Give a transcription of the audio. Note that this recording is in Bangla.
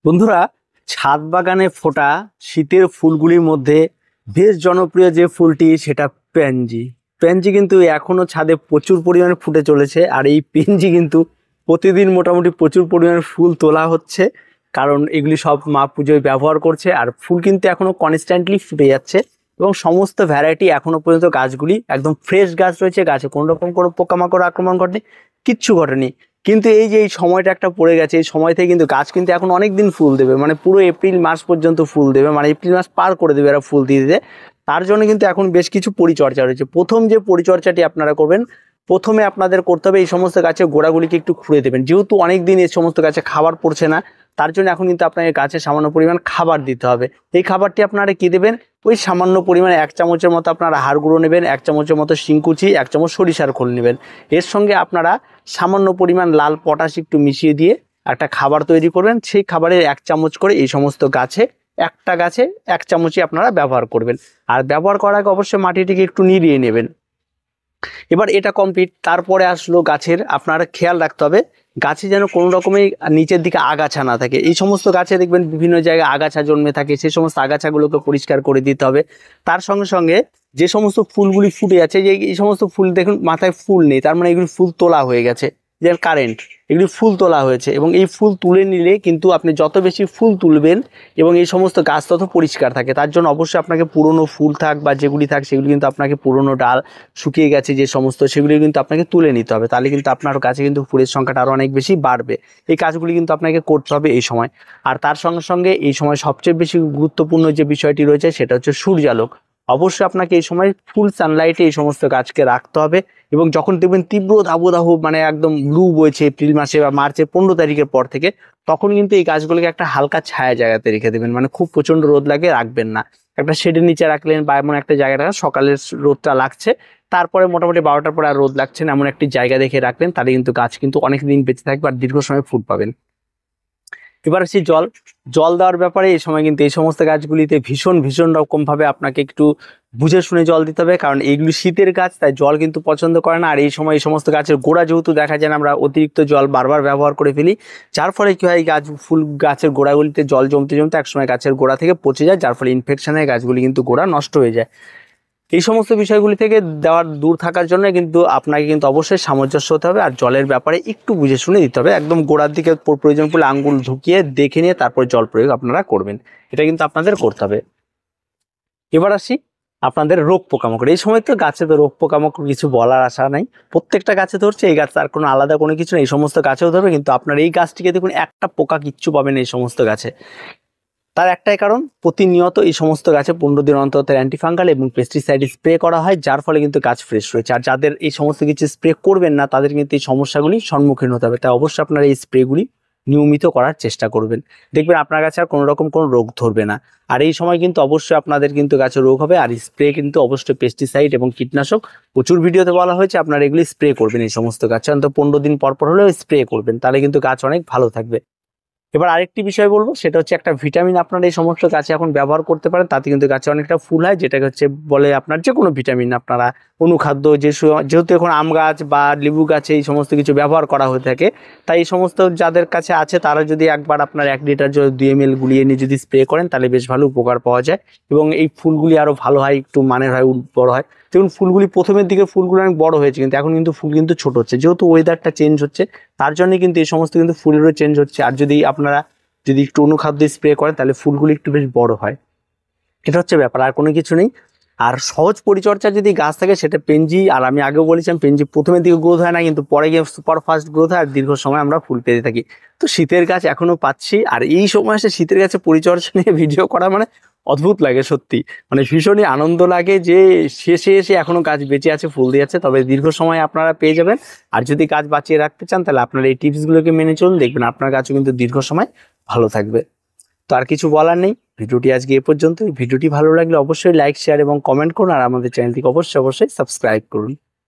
বন্ধুরা, ছাদ বাগানে ফোটা শীতের ফুলগুলির মধ্যে বেশ জনপ্রিয় যে ফুলটি সেটা প্যানজি। প্যানজি কিন্তু এখনো ছাদে প্রচুর পরিমাণে ফুটে চলেছে, আর এই প্যানজি কিন্তু প্রতিদিন মোটামুটি প্রচুর পরিমাণে ফুল তোলা হচ্ছে, কারণ এগুলি সব মা পুজোয় ব্যবহার করছে। আর ফুল কিন্তু এখনো কনস্ট্যান্টলি ফুটে যাচ্ছে এবং সমস্ত ভ্যারাইটি এখনো পর্যন্ত গাছগুলি একদম ফ্রেশ গাছ রয়েছে, গাছে কোনো রকম কোনো পোকামাকড় আক্রমণ ঘটেনি, কিচ্ছু ঘটেনি। কিন্তু এই যে এই সময়টা একটা পড়ে গেছে, এই সময় থেকে কিন্তু গাছ কিন্তু এখন অনেক দিন ফুল দেবে, মানে পুরো এপ্রিল মাস পর্যন্ত ফুল দেবে, মানে এপ্রিল মাস পার করে দেবে এরা ফুল দিয়ে দিতে। তার জন্য কিন্তু এখন বেশ কিছু পরিচর্যা রয়েছে। প্রথম যে পরিচর্যাটি আপনারা করবেন, প্রথমে আপনাদের করতে হবে এই সমস্ত গাছের গোড়াগুলিকে একটু খুঁড়ে দেবেন। যেহেতু অনেক দিন এই সমস্ত গাছে খাবার পড়ছে না, তার জন্য এখন কিন্তু আপনাকে গাছে সামান্য পরিমাণ খাবার দিতে হবে। এই খাবারটি আপনারা কি দেবেন? ওই সামান্য পরিমাণে 1 চামচের মতো আপনারা হাড় গুঁড়ো নেবেন, 1 চামচের মতো শিংকুচি, 1 চামচ সরিষার খোল নেবেন। এর সঙ্গে আপনারা সামান্য পরিমাণ লাল পটাশ একটু মিশিয়ে দিয়ে একটা খাবার তৈরি করবেন। সেই খাবারের 1 চামচ করে এই সমস্ত গাছে, একটা গাছে 1 চামচই আপনারা ব্যবহার করবেন। আর ব্যবহার করার আগে অবশ্যই মাটিটিকে একটু নিড়িয়ে নেবেন। এবার এটা কমপ্লিট। তারপরে আসলো গাছের, আপনারা খেয়াল রাখতে হবে গাছে যেন কোনো রকমের নিচের দিকে আগাছা না থাকে। এই সমস্ত গাছে দেখবেন বিভিন্ন জায়গায় আগাছা জন্মে থাকে, সেই সমস্ত আগাছাগুলোকে পরিষ্কার করে দিতে হবে। তার সঙ্গে সঙ্গে যে সমস্ত ফুলগুলি ফুটে আছে, যে এই সমস্ত ফুল দেখুন মাথায় ফুল নেই, তার মানে এগুলি ফুল তোলা হয়ে গেছে, যে কারেন্ট এগুলি ফুল তোলা হয়েছে। এবং এই ফুল তুলে নিলে কিন্তু আপনি যত বেশি ফুল তুলবেন এবং এই সমস্ত গাছ তত পরিষ্কার থাকে। তার জন্য অবশ্যই আপনাকে পুরনো ফুল থাক বা যেগুলি থাক সেগুলি কিন্তু আপনাকে পুরনো ডাল শুকিয়ে গেছে যে সমস্ত, সেগুলি কিন্তু আপনাকে তুলে নিতে হবে। তাহলে কিন্তু আপনার গাছে কিন্তু ফুলের সংখ্যাটা আরও অনেক বেশি বাড়বে। এই কাজগুলি কিন্তু আপনাকে করতে হবে এই সময়। আর তার সঙ্গে সঙ্গে এই সময় সবচেয়ে বেশি গুরুত্বপূর্ণ যে বিষয়টি রয়েছে সেটা হচ্ছে সূর্যালোক। অবশ্যই আপনাকে এই সময় ফুল সানলাইটে এই সমস্ত গাছকে রাখতে হবে। এবং যখন দেখবেন তীব্র দাবদাহ, মানে একদম লু বইছে এপ্রিল মাসে বা মার্চের 15 তারিখের পর থেকে, তখন কিন্তু এই গাছগুলোকে একটা হালকা ছায়া জায়গাতে রেখে দেবেন। মানে খুব প্রচন্ড রোদ লাগে রাখবেন না, একটা শেডের নিচে রাখলেন বা এমন একটা জায়গায় রাখলেন সকালের রোদটা লাগছে, তারপরে মোটামুটি 12টার পরে আর রোদ লাগছে না, এমন একটি জায়গা দেখে রাখলেন, তাহলে কিন্তু গাছ কিন্তু অনেক দিন বেঁচে থাকবে আর দীর্ঘ সময় ফুল পাবেন। এবার আসি জল দেওয়ার ব্যাপারে। এই সময় কিন্তু এই সমস্ত গাছগুলিতে ভীষণ ভীষণ রকমভাবে আপনাকে একটু বুঝে শুনে জল দিতে হবে, কারণ এইগুলি শীতের গাছ, তাই জল কিন্তু পছন্দ করে না। আর এই সময় এই সমস্ত গাছের গোড়া যেহেতু দেখা যায় না, আমরা অতিরিক্ত জল বারবার ব্যবহার করে ফেলি, যার ফলে কী হয়, ফুল গাছের গোড়াগুলিতে জল জমতে জমতে একসময় গাছের গোড়া থেকে পচে যায়, যার ফলে ইনফেকশনে গাছগুলি কিন্তু গোড়া নষ্ট হয়ে যায়। এই সমস্ত বিষয়গুলি থেকে দূর থাকার জন্য কিন্তু আপনাকে কিন্তু অবশ্যই সামঞ্জস্য হতে হবে, আর জলের ব্যাপারে একটু বুঝে শুনে দিতে হবে। একদম গোড়ার দিকে প্রয়োজন পড়লে আঙ্গুল ঢুকিয়ে দেখে নিয়ে তারপর জল প্রয়োগ আপনারা করবেন, এটা কিন্তু আপনাদের করতে হবে। এবার আসি আপনাদের রোগ পোকামাকড়। এই সময় তো গাছে তো রোগ পোকামাকড় কিছু বলার আশা নাই, প্রত্যেকটা গাছে ধরছে, এই গাছ তার কোনো আলাদা কোনো কিছু নেই, এই সমস্ত গাছেও ধরবে। কিন্তু আপনার এই গাছটিকে দেখুন একটা পোকা কিচ্ছু পাবেন এই সমস্ত গাছে। তার একটাই কারণ, প্রতিনিয়ত এই সমস্ত গাছে 15 দিন অন্তর অ্যান্টিফাঙ্গাল এবং পেস্টিসাইড স্প্রে করা হয়, যার ফলে কিন্তু গাছ ফ্রেশ রয়েছে। আর যাদের এই সমস্ত কিছু স্প্রে করবেন না, তাদের কিন্তু এই সমস্যাগুলি সম্মুখীন হতে হবে। তাই অবশ্যই আপনারা এই স্প্রেগুলি নিয়মিত করার চেষ্টা করবেন, দেখবেন আপনার গাছে আর কোনো রকম কোনো রোগ ধরবে না। আর এই সময় কিন্তু অবশ্যই আপনাদের কিন্তু গাছে রোগ হবে। আর স্প্রে কিন্তু অবশ্যই পেস্টিসাইড এবং কীটনাশক প্রচুর ভিডিওতে বলা হয়েছে, আপনারা এগুলি স্প্রে করবেন এই সমস্ত গাছে, অন্তত 15 দিন পর পর হলেও স্প্রে করবেন, তাহলে কিন্তু গাছ অনেক ভালো থাকবে। এবার আরেকটি বিষয় বলবো, সেটা হচ্ছে একটা ভিটামিন আপনারা এই সমস্ত গাছে এখন ব্যবহার করতে পারেন, তাতে কিন্তু গাছে অনেকটা ফুল হয়, যেটা হচ্ছে বলে আপনার যে কোনো ভিটামিন আপনারা অনুখাদ্য, যেহেতু এখন আম গাছ বা লেবু গাছে এই সমস্ত কিছু ব্যবহার করা হয়ে থাকে, তাই এই সমস্ত যাদের কাছে আছে তারা যদি একবার আপনার 1 লিটার জল 2 ml গুলিয়ে নিয়ে যদি স্প্রে করেন, তাহলে বেশ ভালো উপকার পাওয়া যায় এবং এই ফুলগুলি আরও ভালো হয়, একটু মানের হয়, বড় হয়। দেখুন ফুলগুলি প্রথমের দিকে ফুলগুলো অনেক বড় হয়েছে, কিন্তু এখন কিন্তু ফুল কিন্তু ছোট হচ্ছে, যেহেতু ওয়েদারটা চেঞ্জ হচ্ছে, তার জন্য কিন্তু এই সমস্ত কিন্তু ফুলেরও চেঞ্জ হচ্ছে। আর যদি আপনারা একটু অনুখাদ্য স্প্রে করেন, তাহলে ফুলগুলি একটু বেশ বড় হয়। এটা হচ্ছে ব্যাপার, আর কোনো কিছু নেই। আর সহজ পরিচর্যা যদি গাছ থাকে, সেটা পেনজি। আর আমি আগেও বলেছিলাম পেনজি প্রথমের দিকে গ্রোথ হয় না, কিন্তু পরে গিয়ে সুপার ফাস্ট গ্রোথ হয় আর দীর্ঘ সময় আমরা ফুল পেতে থাকি। তো শীতের গাছ এখনো পাচ্ছি, আর এই সময় এসে শীতের গাছে পরিচর্যা নিয়ে ভিডিও করা মানে অদ্ভুত লাগে সত্যি, মানে ভীষণই আনন্দ লাগে যে শেষে এসে এখনো গাছ বেঁচে আছে, ফুল দিয়ে আছে। তবে দীর্ঘ সময় আপনারা পেয়ে যাবেন। আর যদি গাছ বাঁচিয়ে রাখতে চান, তাহলে আপনারা এই টিপসগুলোকে মেনে চলুন, দেখবেন আপনার গাছও কিন্তু দীর্ঘ সময় ভালো থাকবে। তো আর কিছু বলার নেই, ভিডিওটি আজকে এ পর্যন্ত। ভিডিওটি ভালো লাগলে অবশ্যই লাইক, শেয়ার এবং কমেন্ট করুন, আর আমাদের চ্যানেলটিকে অবশ্যই সাবস্ক্রাইব করুন।